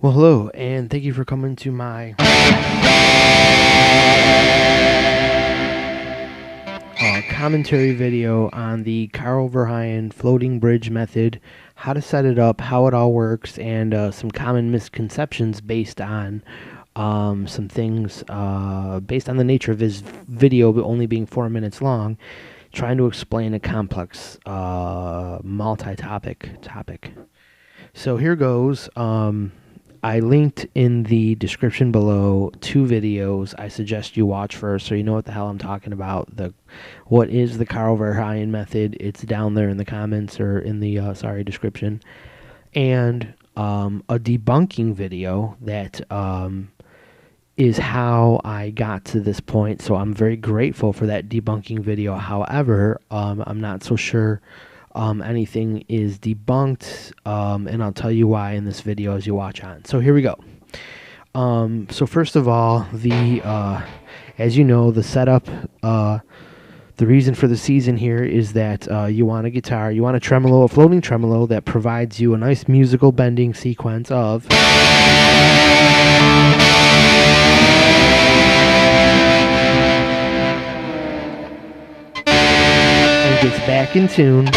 Well, hello, and thank you for coming to my commentary video on the Carl Verheyen floating bridge method, how to set it up, how it all works, and some common misconceptions based on some things based on the nature of his video only being 4 minutes long, trying to explain a complex multi-topic topic. So here goes. I linked in the description below 2 videos I suggest you watch first so you know what the hell I'm talking about. What is the Carl Verheyen method? It's down there in the comments or in the description. And a debunking video that is how I got to this point. So I'm very grateful for that debunking video. However, I'm not so sure anything is debunked, and I'll tell you why in this video as you watch on. So here we go. So first of all, as you know, the setup, the reason for the season here is that you want a guitar, you want a tremolo, a floating tremolo that provides you a nice musical bending sequence of and gets back in tune.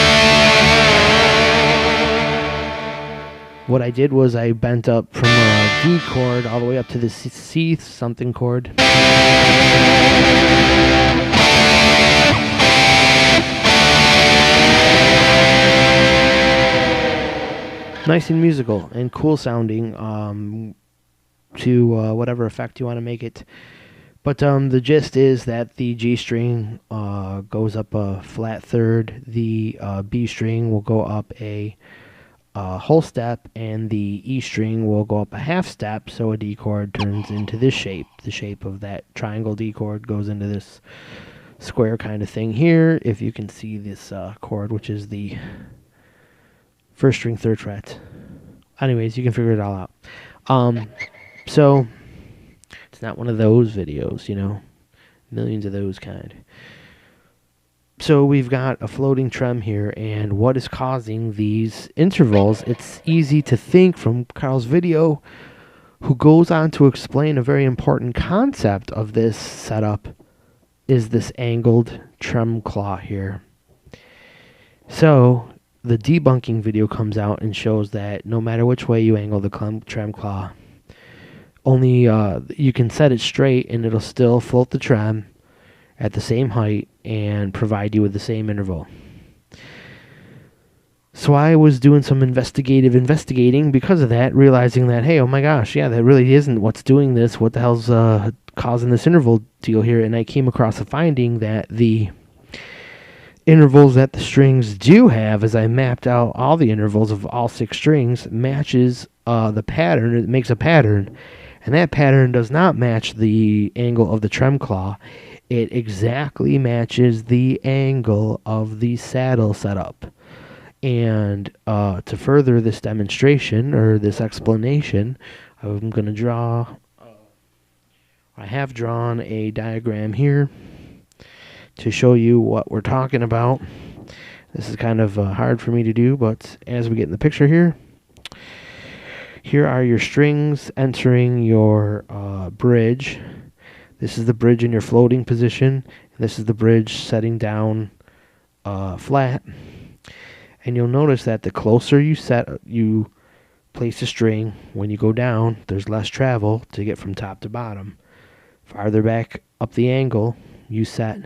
What I did was I bent up from a D chord all the way up to the C something chord. Nice and musical and cool sounding to whatever effect you want to make it. But the gist is that the G string goes up a flat third, the B string will go up a whole step, and the E string will go up a half step, so a D chord turns into this shape. The shape of that triangle D chord goes into this square kind of thing here, if you can see this chord, which is the first string, 3rd fret. Anyways, you can figure it all out. So it's not one of those videos, you know, millions of those kind. So we've got a floating trem here, and what is causing these intervals? It's easy to think from Carl's video, who goes on to explain a very important concept of this setup, is this angled trem claw here. So the debunking video comes out and shows that no matter which way you angle the trem claw, only you can set it straight and it'll still float the trem at the same height and provide you with the same interval. So I was doing some investigating because of that, realizing that, hey, oh my gosh, yeah, that really isn't what's doing this. What the hell's causing this interval deal here? And I came across a finding that the intervals that the strings do have, as I mapped out all the intervals of all 6 strings, matches the pattern. It makes a pattern, and that pattern does not match the angle of the trem claw. It exactly matches the angle of the saddle setup. And to further this demonstration or this explanation, I'm going to draw, I have drawn a diagram here to show you what we're talking about. This is kind of hard for me to do, but as we get in the picture here, here are your strings entering your bridge. This is the bridge in your floating position. This is the bridge setting down flat. And you'll notice that the closer you place the string, when you go down, there's less travel to get from top to bottom. Farther back up the angle you set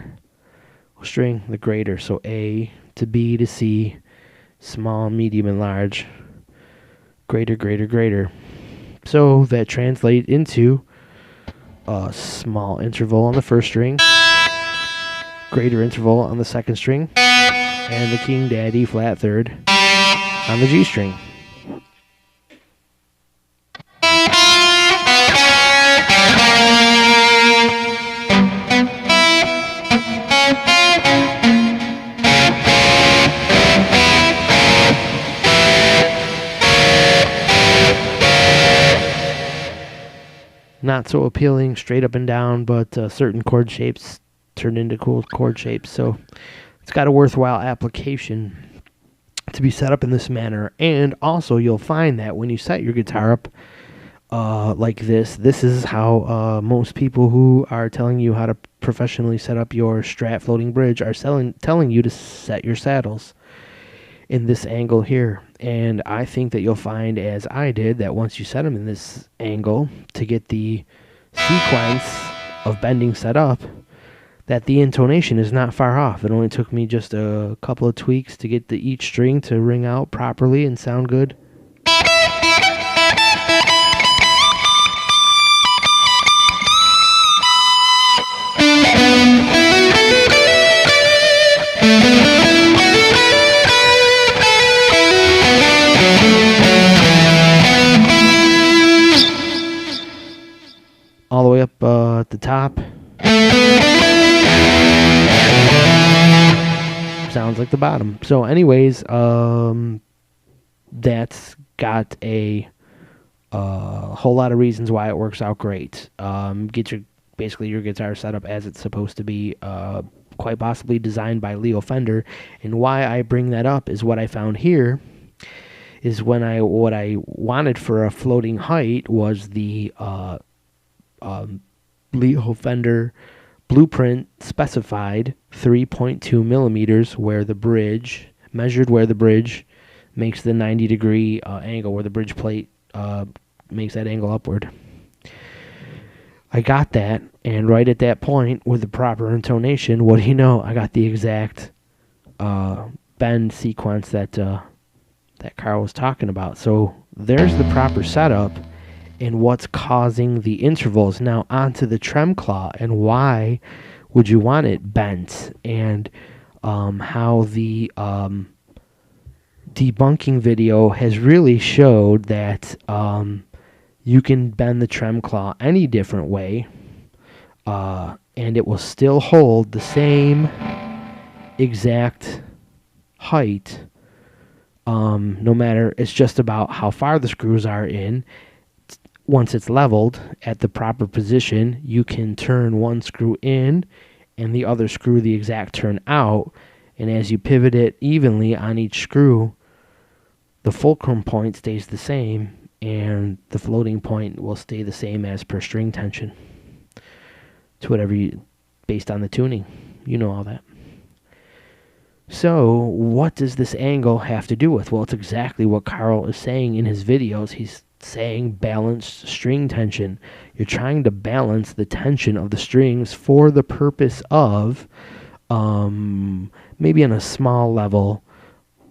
a string, the greater. So A to B to C, small, medium, and large. Greater, greater, greater. So that translates into a small interval on the first string, greater interval on the second string, and the King Daddy flat third on the G string. Not so appealing straight up and down, but certain chord shapes turn into cool chord shapes. So it's got a worthwhile application to be set up in this manner. And also you'll find that when you set your guitar up, like this. This is how most people who are telling you how to professionally set up your strat floating bridge are telling you to set your saddles in this angle here. And I think that you'll find, as I did, that once you set them in this angle to get the sequence of bending set up, that the intonation is not far off. It only took me just a couple of tweaks to get each string to ring out properly and sound good. All the way up at the top. Sounds like the bottom. So anyways, that's got a whole lot of reasons why it works out great. Get your guitar set up as it's supposed to be, quite possibly designed by Leo Fender. And why I bring that up is what I found here is what I wanted for a floating height was the Leo Fender blueprint specified 3.2 millimeters where the bridge makes the 90-degree angle, where the bridge plate makes that angle upward. I got that, and right at that point with the proper intonation, what do you know? I got the exact bend sequence that Carl was talking about. So there's the proper setup and what's causing the intervals. Now onto the Trem Claw and why would you want it bent, and how the debunking video has really showed that you can bend the Trem Claw any different way, and it will still hold the same exact height, no matter. It's just about how far the screws are in. Once it's leveled at the proper position, you can turn one screw in and the other screw the exact turn out, and as you pivot it evenly on each screw, the fulcrum point stays the same and the floating point will stay the same as per string tension to whatever based on the tuning. You know all that. So what does this angle have to do with? Well, it's exactly what Carl is saying in his videos. He's saying balanced string tension. You're trying to balance the tension of the strings for the purpose of maybe on a small level,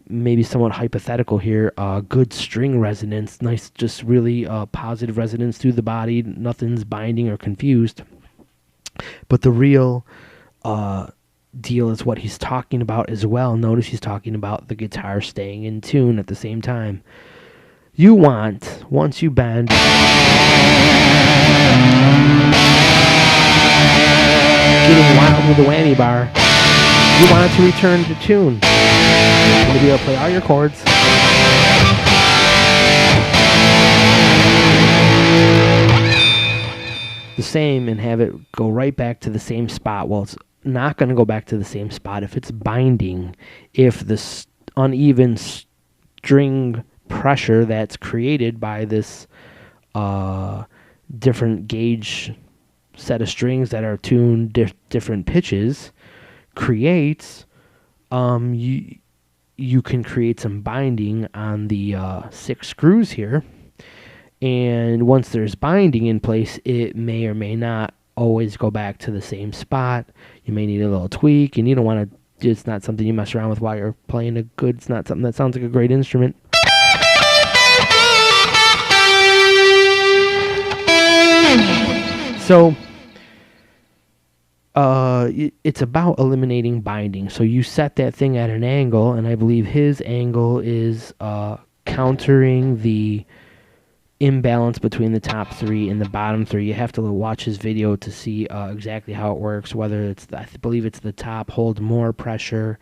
maybe somewhat hypothetical here, good string resonance, nice, just really positive resonance through the body, nothing's binding or confused. But the real deal is what he's talking about as well. Notice he's talking about the guitar staying in tune at the same time. You want, once you bend, getting wild with the whammy bar, you want it to return to tune. You're going to be able to play all your chords. The same, and have it go right back to the same spot. Well, it's not going to go back to the same spot if it's binding, if the uneven string pressure that's created by this different gauge set of strings that are tuned different pitches creates, you can create some binding on the 6 screws here, and once there's binding in place, it may or may not always go back to the same spot. You may need a little tweak, and you don't want to, it's not something you mess around with while you're playing it's not something that sounds like a great instrument. So it's about eliminating binding. So you set that thing at an angle, and I believe his angle is countering the imbalance between the top 3 and the bottom 3. You have to watch his video to see exactly how it works, whether it's, I believe it's the top holds more pressure,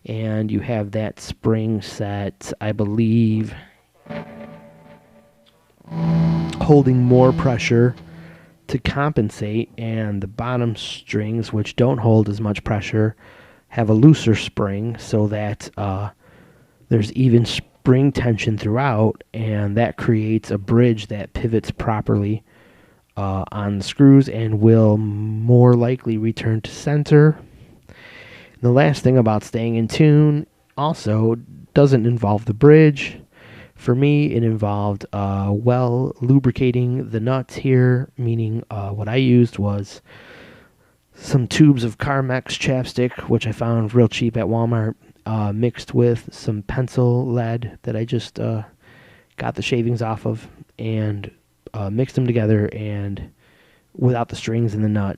and you have that spring set, I believe, holding more pressure to compensate, and the bottom strings, which don't hold as much pressure, have a looser spring so that there's even spring tension throughout, and that creates a bridge that pivots properly on the screws and will more likely return to center. And the last thing about staying in tune also doesn't involve the bridge. For me, it involved lubricating the nuts here, meaning what I used was some tubes of Carmex chapstick, which I found real cheap at Walmart, mixed with some pencil lead that I just got the shavings off of, and mixed them together, and without the strings in the nut,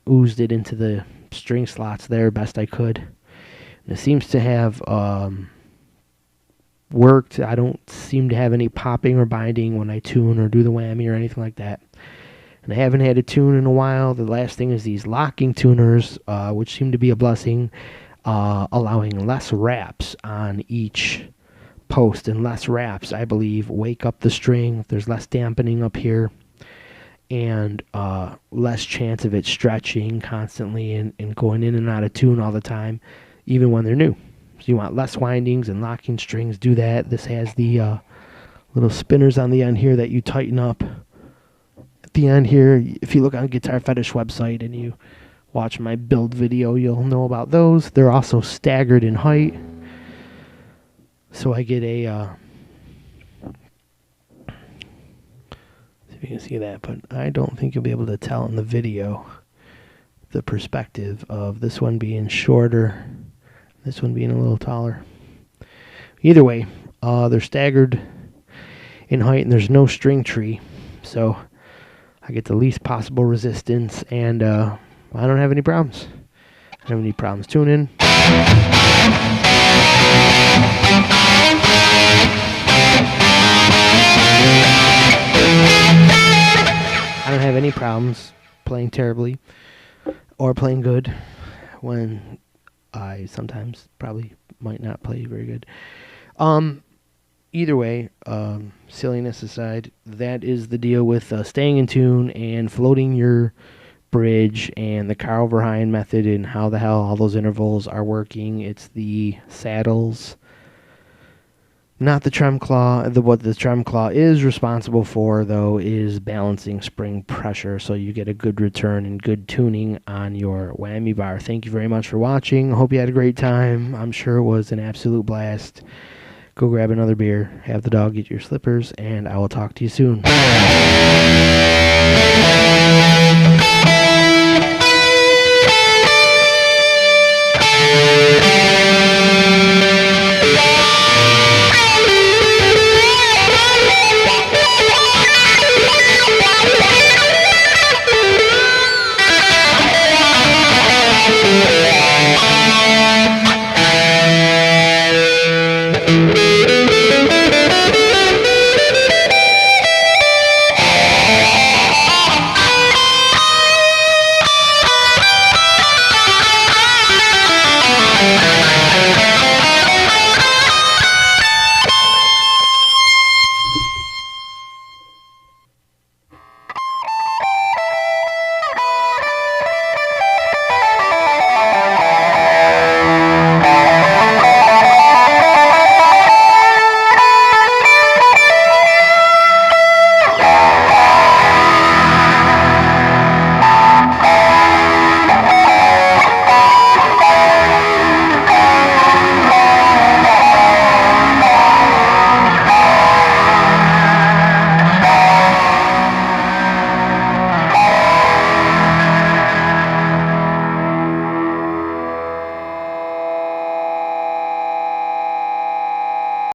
oozed it into the string slots there best I could. And it seems to have worked. I don't seem to have any popping or binding when I tune or do the whammy or anything like that. And I haven't had a tune in a while. The last thing is these locking tuners, which seem to be a blessing, allowing less wraps on each post, and less wraps, I believe, wake up the string. There's less dampening up here, and less chance of it stretching constantly and going in and out of tune all the time, even when they're new. So you want less windings and locking strings. Do that. This has the little spinners on the end here that you tighten up at the end here. If you look on Guitar Fetish website and you watch my build video, you'll know about those. They're also staggered in height. So I get a... see if you can see that, but I don't think you'll be able to tell in the video the perspective of this one being shorter, this one being a little taller. Either way, they're staggered in height, and there's no string tree, so I get the least possible resistance, and I don't have any problems. I don't have any problems tuning. I don't have any problems playing terribly or playing good when I sometimes probably might not play very good. Either way, silliness aside, that is the deal with staying in tune and floating your bridge and the Carl Verheyen method and how the hell all those intervals are working. It's the saddles, not the Trem Claw. What the Trem Claw is responsible for, though, is balancing spring pressure, so you get a good return and good tuning on your whammy bar. Thank you very much for watching. Hope you had a great time. I'm sure it was an absolute blast. Go grab another beer, have the dog eat your slippers, and I will talk to you soon.